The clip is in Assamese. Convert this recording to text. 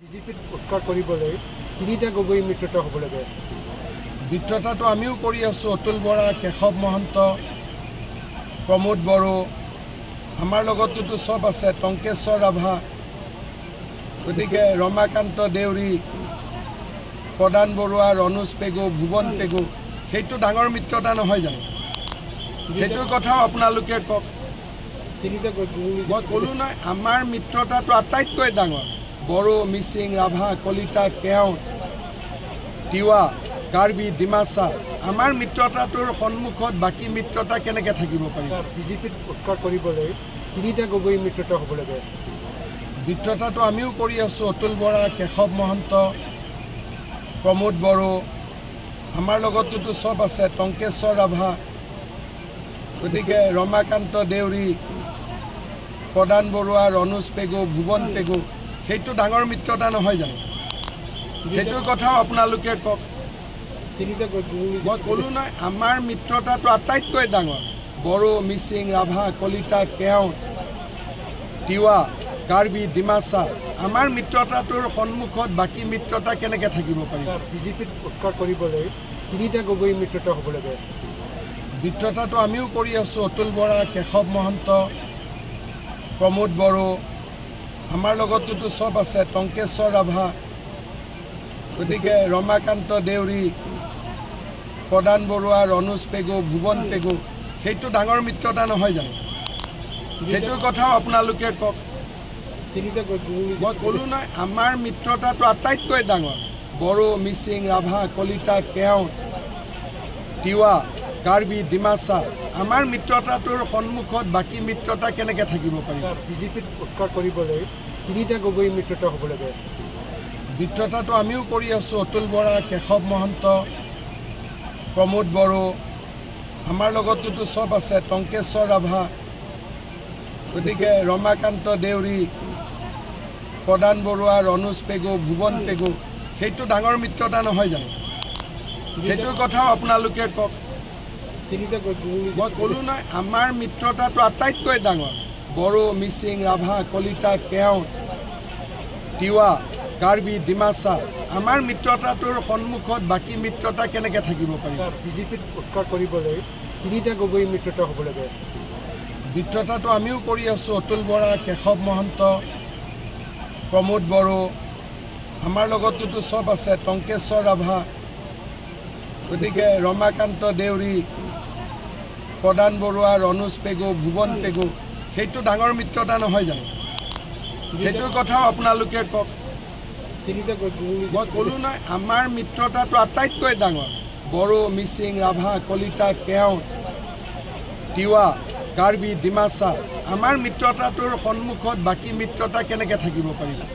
বিজেপিত উৎখাত কৰিবলৈ তিনিটা গগৈ মিত্ৰতা হ'ব লাগে। মিত্ৰতাটো আমিও কৰি আছোঁ। অতুল বৰা, কেশৱ মহন্ত, প্ৰমোদ বড়ো, আমাৰ লগততো চব আছে, টংকেশ্বৰ ৰাভা, গতিকে ৰমাকান্ত দেউৰী, প্ৰদান বৰুৱা, ৰণোজ পেগু, ভুৱন পেগু, সেইটো ডাঙৰ মিত্ৰতা নহয় জানো? সেইটোৰ কথাও আপোনালোকে কওক। মই ক'লোঁ নাই, আমাৰ মিত্ৰতাটো আটাইতকৈ ডাঙৰ। বড়ো, মিচিং, ৰাভা, কলিতা, কেওট, তিৱা, কাৰ্বি, ডিমাচা, আমাৰ মিত্ৰতাটোৰ সন্মুখত বাকী মিত্ৰতা কেনেকৈ থাকিব পাৰিব? বিজেপিত উৎখাত কৰিবলৈ তিনিটা গগৈ মিত্ৰতা হ'ব লাগে। মিত্ৰতাটো আমিও কৰি আছোঁ। অতুল বৰা, কেশৱ মহন্ত, প্ৰমোদ বড়ো, আমাৰ লগততো চব আছে, টংকেশ্বৰ ৰাভা, গতিকে ৰমাকান্ত দেউৰী, প্ৰদান বৰুৱা, ৰণোজ পেগু, ভুৱন পেগু, সেইটো ডাঙৰ মিত্ৰতা নহয় জানো? সেইটোৰ কথাও আপোনালোকে কওক। মই ক'লোঁ নাই, আমাৰ মিত্ৰতাটো আটাইতকৈ ডাঙৰ। বড়ো, মিচিং, ৰাভা, কলিতা, কেওট, তিৱা, কাৰ্বি, ডিমাচা, আমাৰ মিত্ৰতাটোৰ সন্মুখত বাকী মিত্ৰতা কেনেকৈ থাকিব পাৰিব? বিজেপিত উৎখাত কৰিবলৈ তিনিটা গগৈ মিত্ৰতা হ'ব লাগে। মিত্ৰতাটো আমিও কৰি আছোঁ। অতুল বৰা, কেশৱ মহন্ত, প্ৰমোদ বড়ো, আমাৰ লগততো চব আছে, টংকেশ্বৰ ৰাভা, গতিকে ৰমাকান্ত দেউৰী, প্ৰদান বৰুৱা, ৰণোজ পেগু, ভুৱন পেগু, সেইটো ডাঙৰ মিত্ৰতা নহয় জানো? সেইটোৰ কথাও আপোনালোকে কওক। মই ক'লোঁ নাই, আমাৰ মিত্ৰতাটো আটাইতকৈ ডাঙৰ। বড়ো, মিচিং, ৰাভা, কলিতা, কেওট, তিৱা, কাৰ্বি, ডিমাচা, আমাৰ মিত্ৰতাটোৰ সন্মুখত বাকী মিত্ৰতা কেনেকৈ থাকিব পাৰিব? বিজেপিত উৎখাত কৰিবলৈ তিনিটা গগৈ মিত্ৰতা হ'ব লাগে। মিত্ৰতাটো আমিও কৰি আছোঁ। অতুল বৰা, কেশৱ মহন্ত, প্ৰমোদ বড়ো, আমাৰ লগততো চব আছে, টংকেশ্বৰ ৰাভা, গতিকে ৰমাকান্ত দেউৰী, প্ৰদান বৰুৱা, ৰণোজ পেগু, ভুৱন পেগু, সেইটো ডাঙৰ মিত্ৰতা নহয় জানো? সেইটোৰ কথাও আপোনালোকে কওক। মই ক'লোঁ নাই, আমাৰ মিত্ৰতাটো আটাইতকৈ ডাঙৰ। বড়ো, মিচিং, ৰাভা, কলিতা, কেওট, তিৱা, কাৰ্বি, ডিমাচা, আমাৰ মিত্ৰতাটোৰ সন্মুখত বাকী মিত্ৰতা কেনেকৈ থাকিব পাৰিব? বিজেপিত উৎখাত কৰিবলৈ তিনিটা গগৈ মিত্ৰতা হ'ব লাগে। মিত্ৰতাটো আমিও কৰি আছোঁ। অতুল বৰা, কেশৱ মহন্ত, প্ৰমোদ বড়ো, আমাৰ লগততো চব আছে, টংকেশ্বৰ ৰাভা, গতিকে ৰমাকান্ত দেউৰী, প্ৰদান বৰুৱা, ৰণোজ পেগু, ভুৱন পেগু, সেইটো ডাঙৰ মিত্ৰতা নহয় জানো? সেইটোৰ কথাও আপোনালোকে কওক। মই ক'লোঁ নাই, আমাৰ মিত্ৰতাটো আটাইতকৈ ডাঙৰ। বড়ো, মিচিং, ৰাভা, কলিতা, কেওট, তিৱা, কাৰ্বি, ডিমাচা, আমাৰ মিত্ৰতাটোৰ সন্মুখত বাকী মিত্ৰতা কেনেকৈ থাকিব পাৰিব?